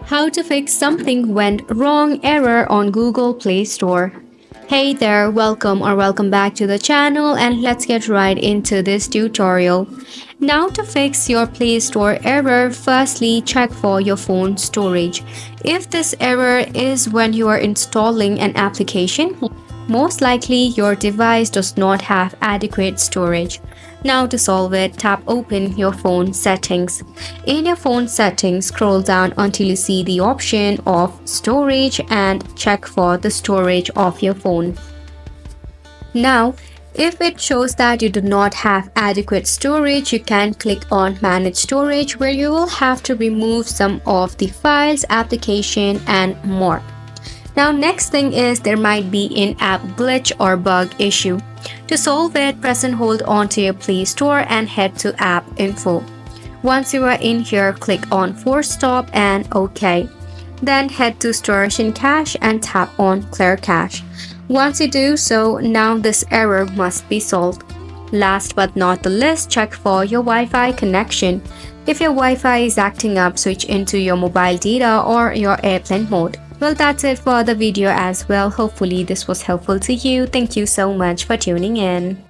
How to fix something went wrong error on Google Play Store. Hey there, welcome back to the channel, and let's get right into this tutorial. Now to fix your Play Store error, firstly check for your phone storage. If this error is when you are installing an application, most likely your device does not have adequate storage. Now to solve it, tap open your phone settings. In your phone settings, scroll down until you see the option of storage and check for the storage of your phone. Now, if it shows that you do not have adequate storage, you can click on manage storage, where you will have to remove some of the files, application and more. Now next thing is there might be in-app glitch or bug issue. To solve it, press and hold onto your Play Store and head to App Info. Once you are in here, click on Force Stop and OK. Then head to Storage and Cache and tap on Clear Cache. Once you do so, now this error must be solved. Last but not the least, check for your Wi-Fi connection. If your Wi-Fi is acting up, switch into your mobile data or your airplane mode. Well, that's it for the video as well. Hopefully this was helpful to you. Thank you so much for tuning in.